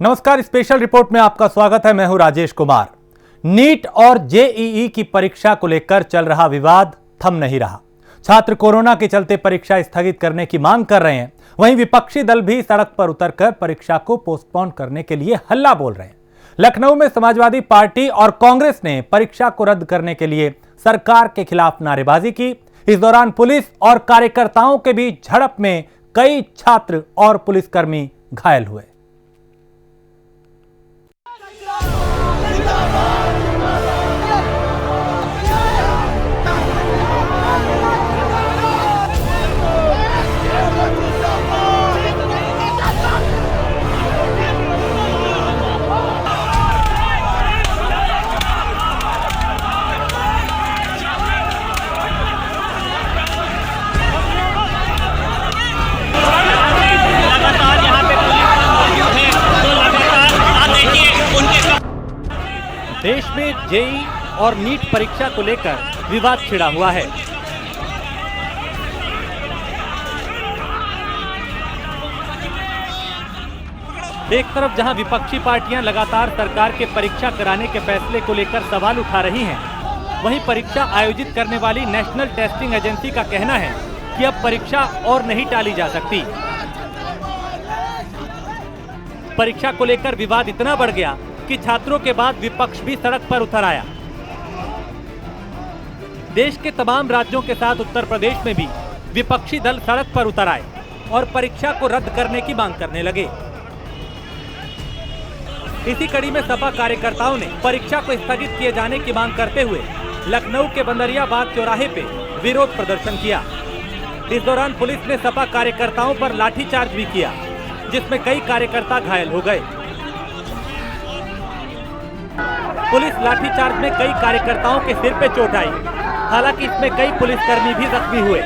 नमस्कार, special report में आपका स्वागत है। मैं हूं राजेश कुमार। नीट और जेईई की परीक्षा को लेकर चल रहा विवाद थम नहीं रहा। छात्र कोरोना के चलते परीक्षा स्थगित करने की मांग कर रहे हैं। वहीं विपक्षी दल भी सड़क पर उतरकर परीक्षा को पोस्टपोन करने के लिए हल्ला बोल रहे हैं। लखनऊ में समाजवादी पार्टी और कांग्रेस ने परीक्षा को रद्द करने के लिए सरकार के खिलाफ नारेबाजी की। इस दौरान पुलिस और कार्यकर्ताओं के बीच झड़प में कई छात्र और पुलिसकर्मी घायल हुए। देश में जेईई और नीट परीक्षा को लेकर विवाद छिड़ा हुआ है। एक तरफ जहां विपक्षी पार्टियां लगातार सरकार के परीक्षा कराने के फैसले को लेकर सवाल उठा रही हैं, वहीं परीक्षा आयोजित करने वाली नेशनल टेस्टिंग एजेंसी का कहना है कि अब परीक्षा और नहीं टाली जा सकती। परीक्षा को लेकर विवाद इतना बढ़ गया कि छात्रों के बाद विपक्ष भी सड़क पर उतर आया। देश के तमाम राज्यों के साथ उत्तर प्रदेश में भी विपक्षी दल सड़क पर उतर आए और परीक्षा को रद्द करने की मांग करने लगे। इसी कड़ी में सपा कार्यकर्ताओं ने परीक्षा को स्थगित किए जाने की मांग करते हुए लखनऊ के बंदरिया बाग चौराहे पे विरोध प्रदर्शन किया। इस दौरान पुलिस ने सपा कार्यकर्ताओं पर लाठीचार्ज भी किया, जिसमें कई कार्यकर्ता घायल हो गए। पुलिस लाठीचार्ज में कई कार्यकर्ताओं के सिर पे चोट आई। हालांकि इसमें कई पुलिसकर्मी भी जख्मी हुए।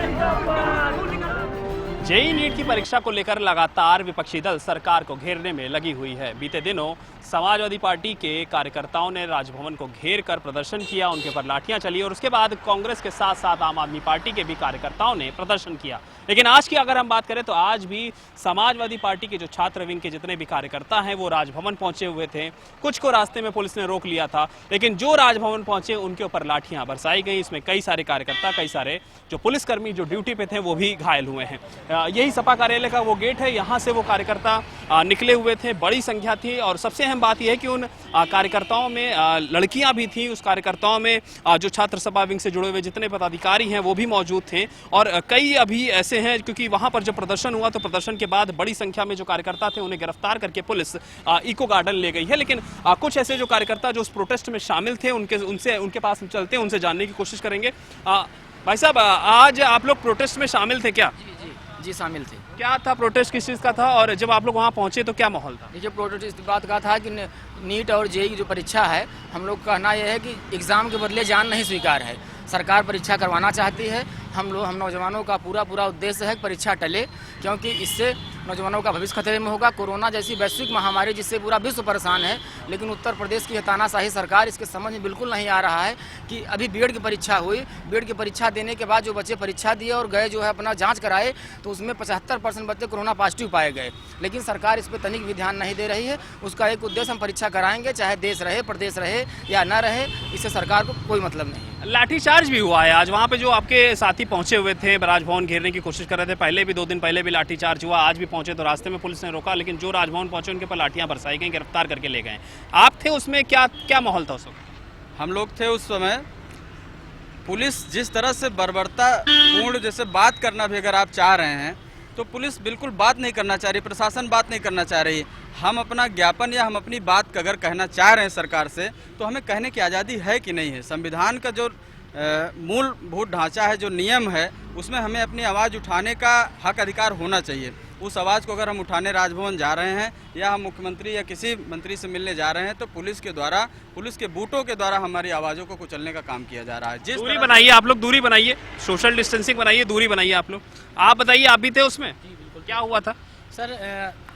जेईई नीट की परीक्षा को लेकर लगातार विपक्षी दल सरकार को घेरने में लगी हुई है। बीते दिनों समाजवादी पार्टी के कार्यकर्ताओं ने राजभवन को घेर कर प्रदर्शन किया, उनके पर लाठियां चली और उसके बाद कांग्रेस के साथ साथ आम आदमी पार्टी के भी कार्यकर्ताओं ने प्रदर्शन किया। लेकिन आज की अगर हम बात करें तो आज भी समाजवादी पार्टी के जो छात्र विंग के जितने भी कार्यकर्ता हैं वो राजभवन पहुंचे हुए थे। कुछ को रास्ते में पुलिस ने रोक लिया था, लेकिन जो राजभवन पहुंचे उनके ऊपर लाठियां बरसाई गई। इसमें कई सारे कार्यकर्ता, कई सारे जो पुलिसकर्मी जो ड्यूटी पे थे वो भी घायल हुए हैं। यही सपा कार्यालय का वो गेट है, यहाँ से वो कार्यकर्ता निकले हुए थे, बड़ी संख्या थी। और सबसे अहम बात यह है कि उन कार्यकर्ताओं में लड़कियां भी थी। उस कार्यकर्ताओं में जो छात्र सपा विंग से जुड़े हुए जितने पदाधिकारी हैं वो भी मौजूद थे। और कई अभी ऐसे हैं, क्योंकि वहां पर जब प्रदर्शन हुआ तो प्रदर्शन के बाद बड़ी संख्या में जो कार्यकर्ता थे उन्हें गिरफ्तार करके पुलिस इको गार्डन ले गई है। लेकिन कुछ ऐसे जो कार्यकर्ता जो उस प्रोटेस्ट में शामिल थे उनके पास चलते हैं, उनसे जानने की कोशिश करेंगे। भाई साहब, आज आप लोग प्रोटेस्ट में शामिल थे क्या? जी शामिल थे। क्या था प्रोटेस्ट, किस चीज़ का था? और जब आप लोग वहाँ पहुँचे तो क्या माहौल था? देखिए, प्रोटेस्ट इस बात का था कि नीट और जेईई जो परीक्षा है, हम लोग का कहना यह है कि एग्ज़ाम के बदले जान नहीं स्वीकार है। सरकार परीक्षा करवाना चाहती है। हम नौजवानों का पूरा उद्देश्य है कि परीक्षा टले, क्योंकि इससे नौजवानों का भविष्य खतरे में होगा। कोरोना जैसी वैश्विक महामारी जिससे पूरा विश्व परेशान है, लेकिन उत्तर प्रदेश की तानाशाही सरकार इसके समझ में बिल्कुल नहीं आ रहा है कि अभी बीएड की परीक्षा हुई, बीएड की परीक्षा देने के बाद जो बच्चे परीक्षा दिए और गए जो है अपना जांच कराए तो उसमें 75% बच्चे कोरोना पॉजिटिव पाए गए। लेकिन सरकार इस पर तनिक भी ध्यान नहीं दे रही है। उसका एक उद्देश्य, हम परीक्षा कराएंगे चाहे देश रहे, प्रदेश रहे या न रहे, इससे सरकार को कोई मतलब नहीं। लाठीचार्ज भी हुआ है आज वहाँ पे, जो आपके साथी पहुंचे हुए थे राजभवन घेरने की कोशिश कर रहे थे। पहले भी 2 दिन पहले भी लाठीचार्ज हुआ, आज भी पहुंचे तो रास्ते में पुलिस ने रोका, लेकिन जो राजभवन पहुंचे उनके पर लाठियां बरसाई गई, गिरफ्तार करके ले गए। आप थे उसमें, क्या माहौल था उस वक्त? हम लोग थे उस समय। पुलिस जिस तरह से बर्बरता पूर्ण जैसे बात करना भी अगर आप चाह रहे हैं तो पुलिस बिल्कुल बात नहीं करना चाह रही, प्रशासन बात नहीं करना चाह रही। हम अपना ज्ञापन या हम अपनी बात अगर कहना चाह रहे हैं सरकार से तो हमें कहने की आज़ादी है कि नहीं है। संविधान का जो मूलभूत ढांचा है, जो नियम है, उसमें हमें अपनी आवाज़ उठाने का हक अधिकार होना चाहिए। उस आवाज़ को अगर हम उठाने राजभवन जा रहे हैं या हम मुख्यमंत्री या किसी मंत्री से मिलने जा रहे हैं तो पुलिस के द्वारा, पुलिस के बूटों के द्वारा हमारी आवाज़ों को कुचलने का काम किया जा रहा है। जिस दूरी बनाइए आप लोग, दूरी बनाइए, सोशल डिस्टेंसिंग बनाइए, दूरी बनाइए आप लोग। आप बताइए, आप भी थे उसमें, क्या हुआ था? सर,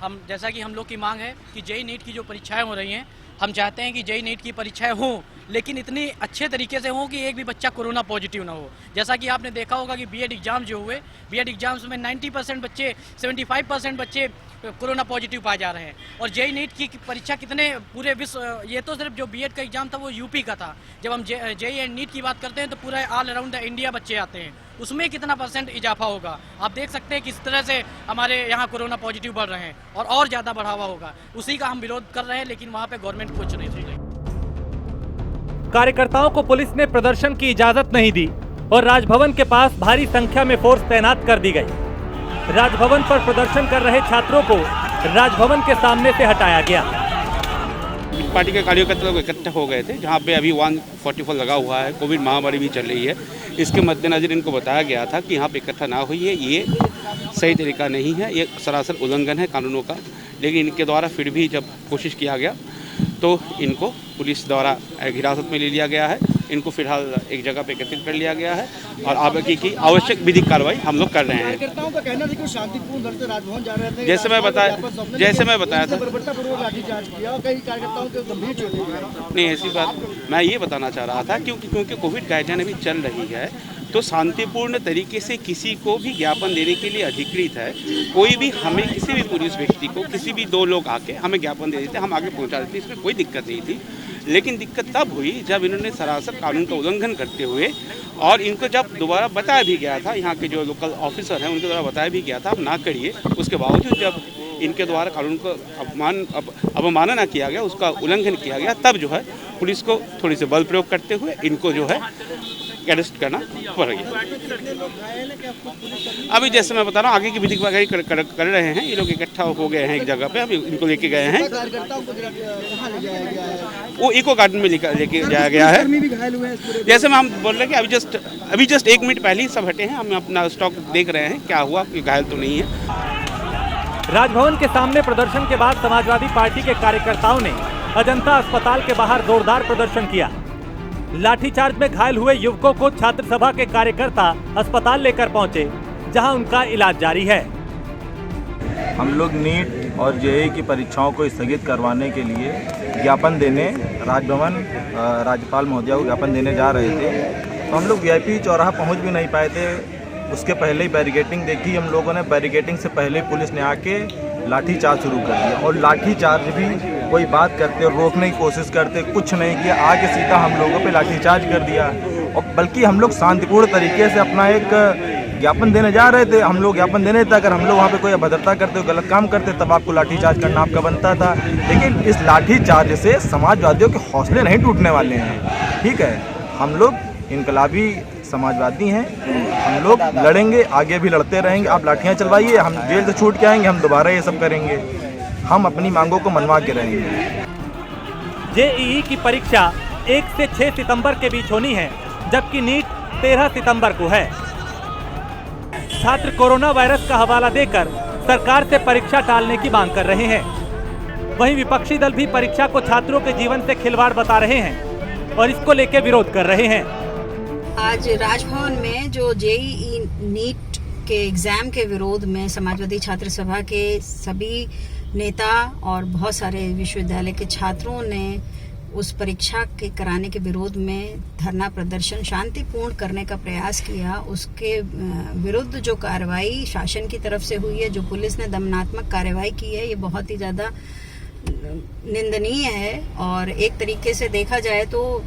हम जैसा कि हम लोग की मांग है कि जेईई नीट की जो परीक्षाएं हो रही हैं, हम चाहते हैं कि जेईई नीट की परीक्षाएं हों, लेकिन इतनी अच्छे तरीके से हों कि एक भी बच्चा कोरोना पॉजिटिव ना हो। जैसा कि आपने देखा होगा कि बीएड एग्जाम जो हुए, बीएड एग्जाम्स में 90% बच्चे, 75% बच्चे कोरोना पॉजिटिव पाए जा रहे हैं। और जेईई नीट की परीक्षा कितने पूरे विश्व, ये तो सिर्फ जो बीएड का एग्जाम था वो यूपी का था, जब हम जेईई एंड नीट की बात करते हैं तो पूरा ऑल अराउंड द इंडिया बच्चे आते हैं, उसमें कितना परसेंट इजाफा होगा। आप देख सकते हैं किस तरह से हमारे यहाँ कोरोना पॉजिटिव बढ़ रहे हैं और ज़्यादा बढ़ावा होगा। उसी का हम विरोध कर रहे हैं, लेकिन वहाँ पे गवर्नमेंट कुछ नहीं सुन रही। कार्यकर्ताओं को पुलिस ने प्रदर्शन की इजाजत नहीं दी और राजभवन के पास भारी संख्या में फोर्स तैनात कर दी गई। राजभवन पर प्रदर्शन कर रहे छात्रों को राजभवन के सामने से हटाया गया। पार्टी के कार्यकर्ता लोग इकट्ठे हो गए थे, जहाँ पे अभी 144 लगा हुआ है, कोविड महामारी भी चल रही है। इसके मद्देनजर इनको बताया गया था कि यहाँ पे इकट्ठा ना होइए, ये सही तरीका नहीं है, ये सरासर उल्लंघन है कानूनों का। लेकिन इनके द्वारा फिर भी जब कोशिश किया गया तो इनको पुलिस द्वारा हिरासत में ले लिया गया है। इनको फिलहाल एक जगह पे एकत्रित कर लिया गया है और आगे की आवश्यक विधिक कार्रवाई हम लोग कर रहे हैं। कार्यकर्ताओं का कहना था कि शांतिपूर्ण ढंग से राजभवन जा रहे थे। जैसे मैं बताया था, बर्बरतापूर्वक लाठीचार्ज किया और कई कार्यकर्ताओं को गंभीर चोटें आई। नहीं, ऐसी बात मैं ये बताना चाह रहा था क्योंकि कोविड गाइडलाइन अभी चल रही है, तो शांतिपूर्ण तरीके से किसी को भी ज्ञापन देने के लिए अधिकृत है। कोई भी हमें किसी भी पुलिस व्यक्ति को, किसी भी दो लोग आके हमें ज्ञापन दे देते, हम आगे पहुंचा देते, इसमें कोई दिक्कत नहीं थी। लेकिन दिक्कत तब हुई जब इन्होंने सरासर कानून का उल्लंघन करते हुए, और इनको जब दोबारा बताया भी गया था, यहाँ के जो लोकल ऑफिसर हैं उनके द्वारा बताया भी गया था आप ना करिए, उसके बावजूद जब इनके द्वारा कानून को अवमानना किया गया, उसका उल्लंघन किया गया, तब जो है पुलिस को थोड़ी सी बल प्रयोग करते हुए इनको जो है अरेस्ट करना पड़ गया। अभी जैसे मैं बता रहा हूँ, आगे की विधिक कार्रवाई कर रहे हैं। ये लोग इकट्ठा हो गए हैं एक जगह पे, अभी इनको लेके गए हैं। वो इको गार्डन में लेके जाया गया है। जैसे मैं हम बोल रहे हैं कि अभी जस्ट 1 मिनट पहले ही सब हटे हैं, हम अपना स्टॉक देख रहे हैं क्या हुआ, कोई घायल तो नहीं है। राजभवन के सामने प्रदर्शन के बाद समाजवादी पार्टी के कार्यकर्ताओं ने अजंता अस्पताल के बाहर जोरदार प्रदर्शन किया। लाठीचार्ज में घायल हुए युवकों को छात्र सभा के कार्यकर्ता अस्पताल लेकर पहुंचे, जहां उनका इलाज जारी है। हम लोग नीट और जेईई की परीक्षाओं को स्थगित करवाने के लिए ज्ञापन देने राजभवन राज्यपाल महोदया को ज्ञापन देने जा रहे थे, तो हम लोग वीआईपी चौराहा पहुंच भी नहीं पाए थे। उसके पहले ही बैरिकेटिंग देखी हम लोगों ने। बैरिकेटिंग से पहले पुलिस ने आके लाठीचार्ज शुरू कर दिया, और लाठीचार्ज भी कोई बात करते और रोकने की कोशिश करते, कुछ नहीं किया, आके सीधा हम लोगों पे लाठीचार्ज कर दिया। और बल्कि हम लोग शांतिपूर्ण तरीके से अपना एक ज्ञापन देने जा रहे थे। हम लोग ज्ञापन देने थे, अगर हम लोग वहाँ पे कोई अभद्रता करते, गलत काम करते, तब आपको लाठीचार्ज करना आपका बनता था। लेकिन इस लाठीचार्ज से समाजवादियों के हौसले नहीं टूटने वाले हैं। ठीक है, हम लोग इनकलाबी समाजवादी हैं, हम लोग लड़ेंगे, आगे भी लड़ते रहेंगे। आप लाठियाँ चलवाइए, हम जेल से छूट के आएंगे, हम दोबारा ये सब करेंगे। हम अपनी मांगों को मनवा के रहेंगे। जेईई की परीक्षा 1 से 6 सितंबर के बीच होनी है, जबकि नीट 13 सितंबर को है। छात्र कोरोना वायरस का हवाला देकर सरकार से परीक्षा टालने की मांग कर रहे हैं। वहीं विपक्षी दल भी परीक्षा को छात्रों के जीवन से खिलवाड़ बता रहे हैं और इसको लेकर विरोध कर रहे हैं। आज राजभवन में जो जेईई नीट के एग्जाम के विरोध में समाजवादी छात्र सभा के सभी नेता और बहुत सारे विश्वविद्यालय के छात्रों ने उस परीक्षा के कराने के विरोध में धरना प्रदर्शन शांतिपूर्ण करने का प्रयास किया। उसके विरुद्ध जो कार्रवाई शासन की तरफ से हुई है, जो पुलिस ने दमनात्मक कार्रवाई की है, ये बहुत ही ज्यादा निंदनीय है। और एक तरीके से देखा जाए तो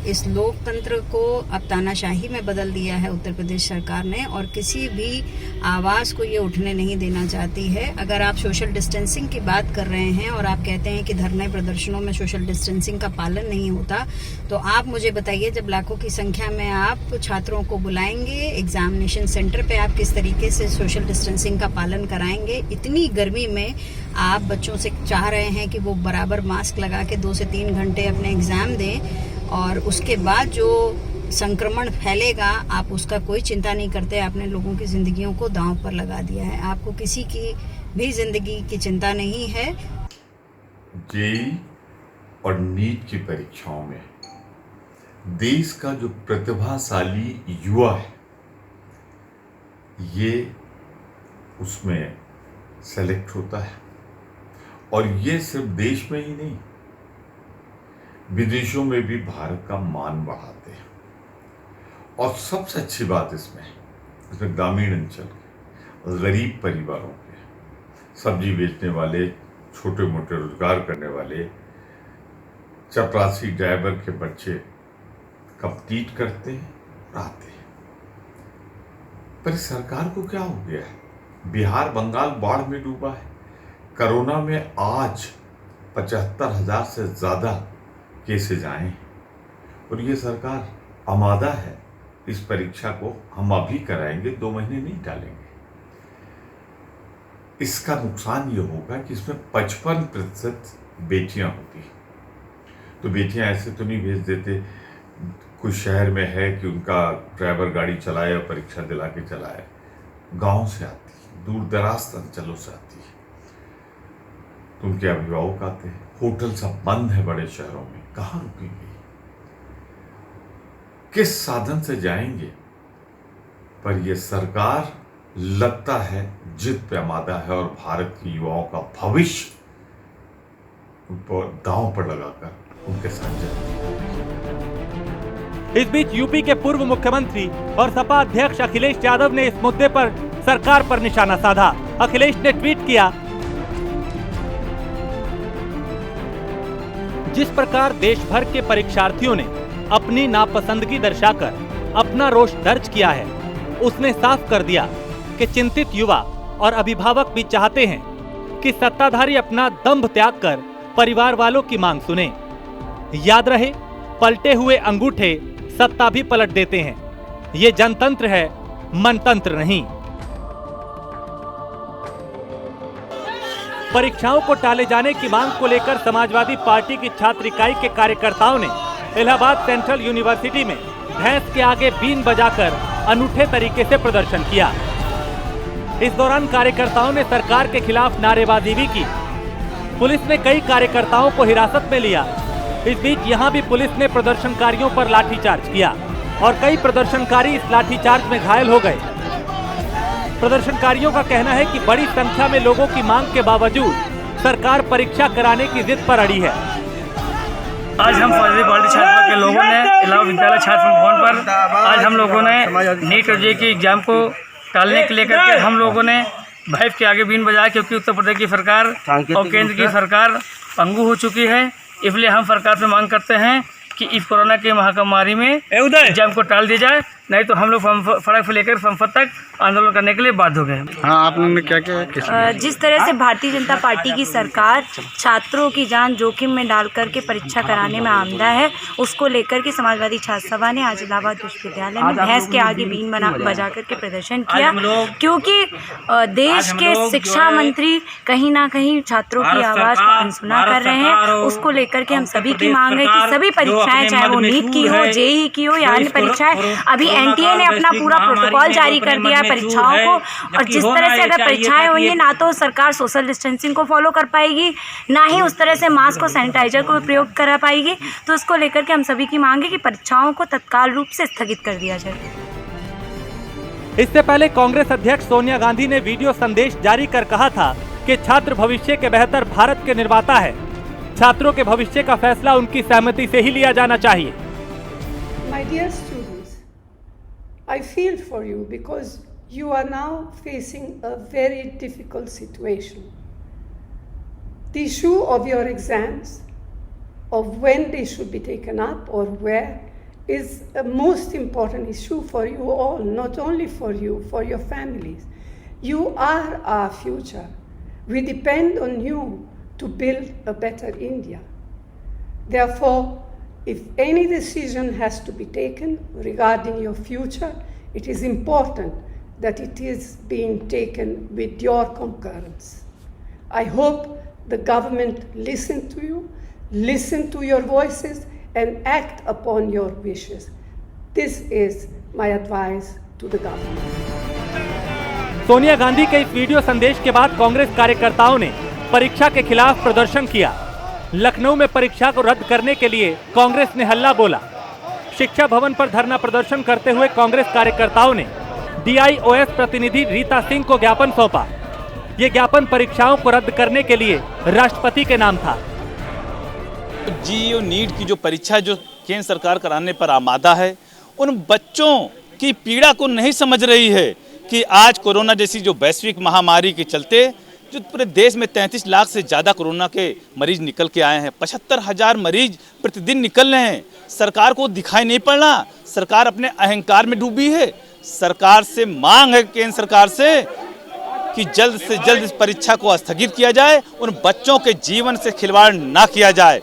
इस लोकतंत्र को अब तानाशाही में बदल दिया है उत्तर प्रदेश सरकार ने, और किसी भी आवाज को ये उठने नहीं देना चाहती है। अगर आप सोशल डिस्टेंसिंग की बात कर रहे हैं और आप कहते हैं कि धरने प्रदर्शनों में सोशल डिस्टेंसिंग का पालन नहीं होता, तो आप मुझे बताइए, जब लाखों की संख्या में आप छात्रों को बुलाएंगे एग्जामिनेशन सेंटर पे, आप किस तरीके से सोशल डिस्टेंसिंग का पालन कराएंगे? इतनी गर्मी में आप बच्चों से चाह रहे हैं कि वो बराबर मास्क लगा के 2 से 3 घंटे अपने एग्जाम दें, और उसके बाद जो संक्रमण फैलेगा आप उसका कोई चिंता नहीं करते। आपने लोगों की जिंदगियों को दांव पर लगा दिया है। आपको किसी की भी जिंदगी की चिंता नहीं है। जेईई और नीट की परीक्षाओं में देश का जो प्रतिभाशाली युवा है, ये उसमें सेलेक्ट होता है। और ये सिर्फ देश में ही नहीं, विदेशों में भी भारत का मान बढ़ाते हैं। और सबसे अच्छी बात इसमें ग्रामीण अंचल के, गरीब परिवारों के, सब्जी बेचने वाले, छोटे मोटे रोजगार करने वाले, चपरासी ड्राइवर के बच्चे कंप्लीट करते हैं और आते हैं। पर सरकार को क्या हो गया है? बिहार बंगाल बाढ़ में डूबा है। कोरोना में आज 75,000 से ज़्यादा केसेज आए हैं और ये सरकार आमादा है, इस परीक्षा को हम अभी कराएंगे, 2 महीने नहीं टालेंगे। इसका नुकसान ये होगा कि इसमें 55% बेटियां होती, तो बेटियां ऐसे तो नहीं भेज देते। कुछ शहर में है कि उनका ड्राइवर गाड़ी चलाए और परीक्षा दिला के चलाए, गांव से आती है, दूर दराज अंचलों से आती है, तो उनके अभिभावक आते हैं। होटल सब बंद है बड़े शहरों में, कहाँ रुकेंगे, किस साधन से जाएंगे? पर यह सरकार लगता है जिद पे आमादा है और भारत की युवाओं का भविष्य दांव पर लगाकर उनके साथ जाएगी। इस बीच यूपी के पूर्व मुख्यमंत्री और सपा अध्यक्ष अखिलेश यादव ने इस मुद्दे पर सरकार पर निशाना साधा। अखिलेश ने ट्वीट किया, जिस प्रकार देश भर के परीक्षार्थियों ने अपनी नापसंदगी दर्शाकर अपना रोष दर्ज किया है, उसने साफ कर दिया कि चिंतित युवा और अभिभावक भी चाहते हैं कि सत्ताधारी अपना दंभ त्याग कर परिवार वालों की मांग सुने। याद रहे, पलटे हुए अंगूठे सत्ता भी पलट देते हैं। ये जनतंत्र है, मनतंत्र नहीं। परीक्षाओं को टाले जाने की मांग को लेकर समाजवादी पार्टी की छात्र इकाई के कार्यकर्ताओं ने इलाहाबाद सेंट्रल यूनिवर्सिटी में भैंस के आगे बीन बजाकर अनूठे तरीके से प्रदर्शन किया। इस दौरान कार्यकर्ताओं ने सरकार के खिलाफ नारेबाजी भी की। पुलिस ने कई कार्यकर्ताओं को हिरासत में लिया। इस बीच यहां भी पुलिस ने प्रदर्शनकारियों पर लाठीचार्ज किया और कई प्रदर्शनकारी इस लाठीचार्ज में घायल हो गए। प्रदर्शनकारियों का कहना है कि बड़ी संख्या में लोगों की मांग के बावजूद सरकार परीक्षा कराने की जिद पर अड़ी है। आज हम समाजवादी पार्टी छात्र के लोगों ने इलाहाबाद विद्यालय छात्र भवन पर आज हम लोगों ने नीट और जेईई की एग्जाम को टालने के लिए करके हम लोगों ने भैंस के आगे बीन बजाया, क्योंकि उत्तर प्रदेश की सरकार और केंद्र की सरकार पंगु हो चुकी है। इसलिए हम सरकार से मांग करते हैं कि इस कोरोना की महामारी में एग्जाम को टाल दिया जाए, नहीं तो हम लोग सड़क से लेकर संसद तक आंदोलन करने के लिए बाध्य हो गए। हाँ, आपने क्या क्या जिस तरह से भारतीय जनता पार्टी की सरकार छात्रों की जान जोखिम में डाल करके परीक्षा कराने में आमदा है, उसको लेकर के समाजवादी छात्र सभा ने आज इलाहाबाद विश्वविद्यालय में भैंस के आगे बीन बजा करके प्रदर्शन किया, क्योंकि देश के शिक्षा मंत्री कहीं ना कहीं छात्रों की आवाज़ को अनसुना कर रहे हैं। उसको लेकर के हम सभी की मांग है कि सभी परीक्षाएं, चाहे वो नीट की हो, जेईई की हो या अन्य परीक्षाएं, अभी एनटीए ने अपना पूरा प्रोटोकॉल जारी कर दिया है परीक्षाओं को। और जिस तरह से अगर परीक्षाएं होंगी, ना तो सरकार सोशल डिस्टेंसिंग को फॉलो कर पाएगी, ना ही उस तरह से मास्क और सैनिटाइजर को प्रयोग करा पाएगी। तो इसको लेकर के हम सभी की मांग है कि परीक्षाओं को तत्काल रूप से स्थगित कर दिया जाए। इससे पहले कांग्रेस अध्यक्ष सोनिया गांधी ने वीडियो संदेश जारी कर कहा था कि छात्र भविष्य के बेहतर भारत के निर्माता है। छात्रों के भविष्य का फैसला उनकी सहमति से ही लिया जाना चाहिए। My dear students, I feel for you because you are now facing a very difficult situation. The issue of your exams, of when they should be taken up or where, is a most important issue for you all, not only for you, for your families. You are our future. We depend on you to build a better India. Therefore, if any decision has to be taken regarding your future, it is important that it is being taken with your concurrence. I hope the government listen to you, listen to your voices, and act upon your wishes. This is my advice to the government. Sonia Gandhi के इस video संदेश के बाद कांग्रेस कार्यकर्ताओं ने परीक्षा के खिलाफ प्रदर्शन किया। लखनऊ में परीक्षा को रद्द करने के लिए कांग्रेस ने हल्ला बोला। शिक्षा भवन पर धरना प्रदर्शन करते हुए कांग्रेस कार्यकर्ताओं ने DIOS प्रतिनिधि रीता सिंह को ज्ञापन सौंपा। ये ज्ञापन परीक्षाओं को रद्द करने के लिए राष्ट्रपति के नाम था। जेईई नीट की जो परीक्षा जो केंद्र सरकार कराने पर आमादा है, उन बच्चों की पीड़ा को नहीं समझ रही है कि आज कोरोना जैसी जो वैश्विक महामारी के चलते जो पूरे देश में 33 लाख से ज़्यादा कोरोना के मरीज निकल के आए हैं, 75,000 मरीज प्रतिदिन निकल रहे हैं। सरकार को दिखाई नहीं पड़ रहा, सरकार अपने अहंकार में डूबी है। सरकार से मांग है केंद्र सरकार से कि जल्द से जल्द इस परीक्षा को स्थगित किया जाए, उन बच्चों के जीवन से खिलवाड़ ना किया जाए,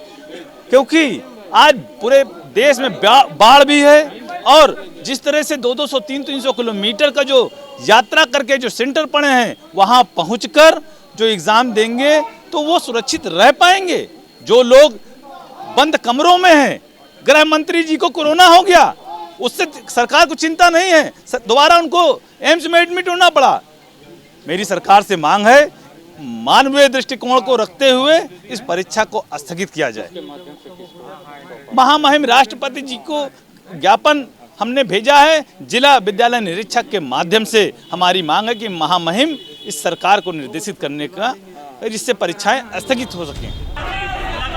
क्योंकि आज पूरे देश में बाढ़ भी है और जिस तरह से 200, 300 किलोमीटर का जो यात्रा करके जो सेंटर पड़े हैं वहां पहुंचकर जो एग्जाम देंगे तो वो सुरक्षित रह पाएंगे। जो लोग बंद कमरों में हैं, गृह मंत्री जी को कोरोना हो गया, उससे सरकार को चिंता नहीं है, दोबारा उनको एम्स में एडमिट होना पड़ा। मेरी सरकार से मांग है मानवीय दृष्टिकोण को रखते हुए इस परीक्षा को स्थगित किया जाए। महामहिम राष्ट्रपति जी को ज्ञापन हमने भेजा है, जिला विद्यालय निरीक्षक के माध्यम से हमारी मांग है कि महामहिम इस सरकार को निर्देशित करने का, जिससे परीक्षाएं स्थगित हो सकें।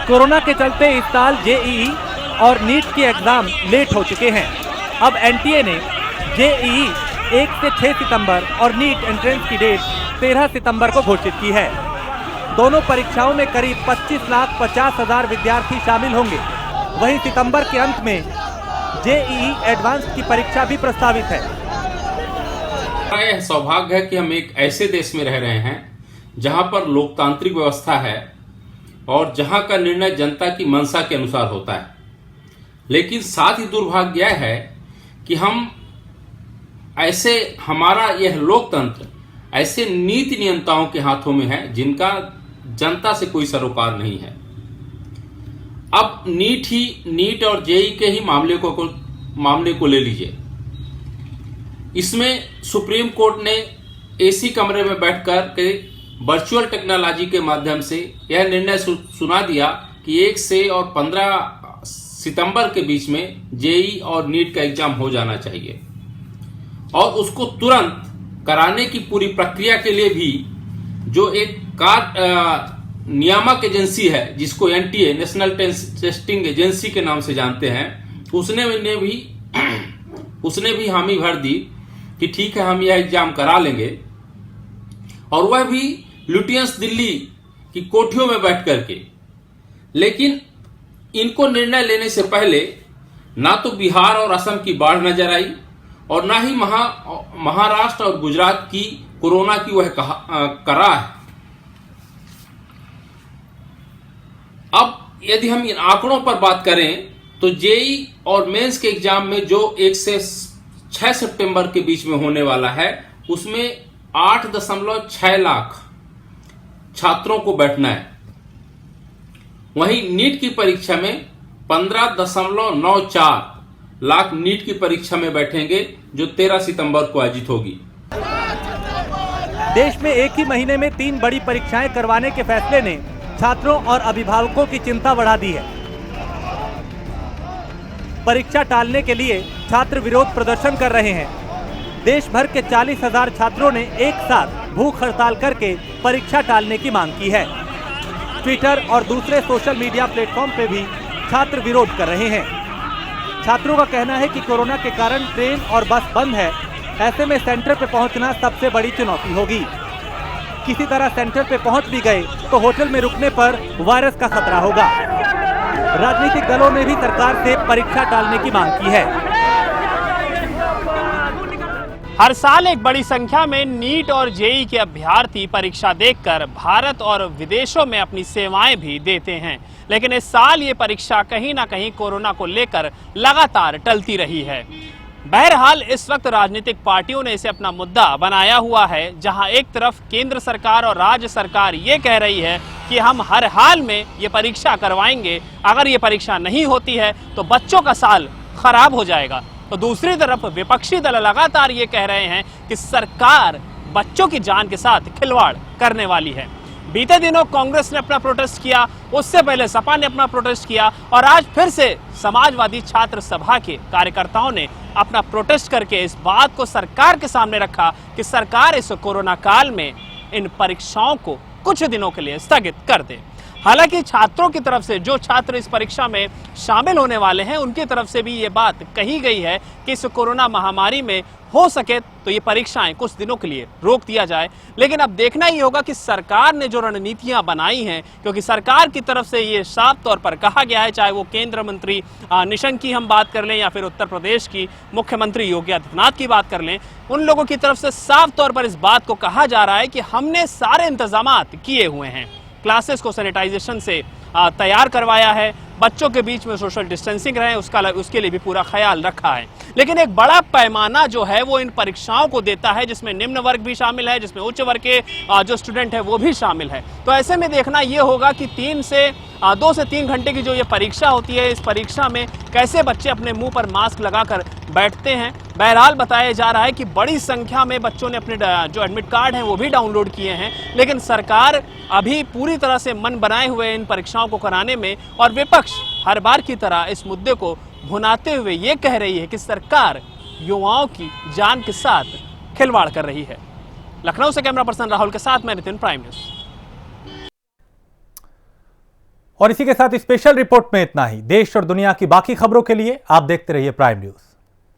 कोरोना के चलते इस साल जेईई और नीट के एग्जाम लेट हो चुके हैं। अब एनटीए ने जेईई 1 से 6 सितंबर और नीट एंट्रेंस की डेट 13 सितंबर को घोषित की है। दोनों परीक्षाओं में करीब 25,50,000 विद्यार्थी शामिल होंगे। वहीं सितंबर के अंत में जेईई एडवांस की परीक्षा भी प्रस्तावित है। यह सौभाग्य है कि हम एक ऐसे देश में रह रहे हैं जहां पर लोकतांत्रिक व्यवस्था है और जहां का निर्णय जनता की मंशा के अनुसार होता है। लेकिन साथ ही दुर्भाग्य यह है कि हमारा यह लोकतंत्र ऐसे नीति नियंताओं के हाथों में है जिनका जनता से कोई सरोकार नहीं है। अब नीट और जेईई के ही मामले को ले लीजिए। इसमें सुप्रीम कोर्ट ने एसी कमरे में बैठकर के वर्चुअल टेक्नोलॉजी के माध्यम से यह निर्णय सुना दिया कि 1 से और 15 सितंबर के बीच में जेईई और नीट का एग्जाम हो जाना चाहिए और उसको तुरंत कराने की पूरी प्रक्रिया के लिए भी जो एक नियामक एजेंसी है जिसको एनटीए नेशनल टेस्टिंग एजेंसी के नाम से जानते हैं, उसने भी हामी भर दी कि ठीक है हम यह एग्जाम करा लेंगे, और वह भी लुटियंस दिल्ली की कोठियों में बैठ करके। लेकिन इनको निर्णय लेने से पहले ना तो बिहार और असम की बाढ़ नजर आई और ना ही महाराष्ट्र और गुजरात की कोरोना की वह करा है। अब यदि हम इन आंकड़ों पर बात करें तो जेईई और मेंस के एग्जाम में जो 1 से 6 सितंबर के बीच में होने वाला है उसमें 8.6 लाख छात्रों को बैठना है। वहीं नीट की परीक्षा में 15.94 लाख नीट की परीक्षा में बैठेंगे जो 13 सितंबर को आयोजित होगी। देश में एक ही महीने में 3 बड़ी परीक्षाएं करवाने के फैसले ने छात्रों और अभिभावकों की चिंता बढ़ा दी है। परीक्षा टालने के लिए छात्र विरोध प्रदर्शन कर रहे हैं। देश भर के 40,000 छात्रों ने एक साथ भूख हड़ताल करके परीक्षा टालने की मांग की है। ट्विटर और दूसरे सोशल मीडिया प्लेटफॉर्म पे भी छात्र विरोध कर रहे हैं। छात्रों का कहना है कि कोरोना के कारण ट्रेन और बस बंद है, ऐसे में सेंटर पे पहुंचना सबसे बड़ी चुनौती होगी। किसी तरह सेंटर पे पहुंच भी गए तो होटल में रुकने पर वायरस का खतरा होगा। राजनीतिक दलों ने भी सरकार से परीक्षा टालने की मांग की है। हर साल एक बड़ी संख्या में नीट और जेईई के अभ्यर्थी परीक्षा देकर भारत और विदेशों में अपनी सेवाएं भी देते हैं, लेकिन इस साल ये परीक्षा कहीं ना कहीं कोरोना को लेकर लगातार टलती रही है। बहरहाल इस वक्त राजनीतिक पार्टियों ने इसे अपना मुद्दा बनाया हुआ है, जहां एक तरफ केंद्र सरकार और राज्य सरकार ये कह रही है कि हम हर हाल में ये परीक्षा करवाएंगे, अगर ये परीक्षा नहीं होती है तो बच्चों का साल खराब हो जाएगा। तो दूसरी तरफ विपक्षी दल लगातार ये कह रहे हैं कि सरकार बच्चों की जान के साथ खिलवाड़ करने वाली है। बीते दिनों कांग्रेस ने अपना प्रोटेस्ट किया, उससे पहले सपा ने अपना प्रोटेस्ट किया और आज फिर से समाजवादी छात्र सभा के कार्यकर्ताओं ने अपना प्रोटेस्ट करके इस बात को सरकार के सामने रखा कि सरकार इस कोरोना काल में इन परीक्षाओं को कुछ दिनों के लिए स्थगित कर दे। हालांकि छात्रों की तरफ से, जो छात्र इस परीक्षा में शामिल होने वाले हैं, उनकी तरफ से भी ये बात कही गई है कि इस कोरोना महामारी में हो सके तो ये परीक्षाएं कुछ दिनों के लिए रोक दिया जाए। लेकिन अब देखना ही होगा कि सरकार ने जो रणनीतियां बनाई हैं, क्योंकि सरकार की तरफ से ये साफ तौर पर कहा गया है, चाहे वो केंद्र मंत्री निशंक की हम बात कर लें या फिर उत्तर प्रदेश की मुख्यमंत्री योगी आदित्यनाथ की बात कर लें, उन लोगों की तरफ से साफ तौर पर इस बात को कहा जा रहा है कि हमने सारे इंतजामात किए हुए हैं। क्लासेस को सैनिटाइजेशन से तैयार करवाया है, बच्चों के बीच में सोशल डिस्टेंसिंग रहे उसके लिए भी पूरा ख्याल रखा है। लेकिन एक बड़ा पैमाना जो है वो इन परीक्षाओं को देता है, जिसमें निम्न वर्ग भी शामिल है, जिसमें उच्च वर्ग के जो स्टूडेंट है वो भी शामिल है। तो ऐसे में देखना ये होगा कि 2 से 3 घंटे की जो ये परीक्षा होती है, इस परीक्षा में कैसे बच्चे अपने मुंह पर मास्क लगाकर बैठते हैं। बहरहाल बताया जा रहा है कि बड़ी संख्या में बच्चों ने अपने जो एडमिट कार्ड हैं वो भी डाउनलोड किए हैं, लेकिन सरकार अभी पूरी तरह से मन बनाए हुए इन परीक्षाओं को कराने में, और विपक्ष हर बार की तरह इस मुद्दे को भुनाते हुए ये कह रही है कि सरकार युवाओं की जान के साथ खिलवाड़ कर रही है। लखनऊ से कैमरा पर्सन राहुल के साथ मैं नितिन, प्राइम न्यूज। और इसी के साथ स्पेशल रिपोर्ट में इतना ही। देश और दुनिया की बाकी खबरों के लिए आप देखते रहिए प्राइम न्यूज।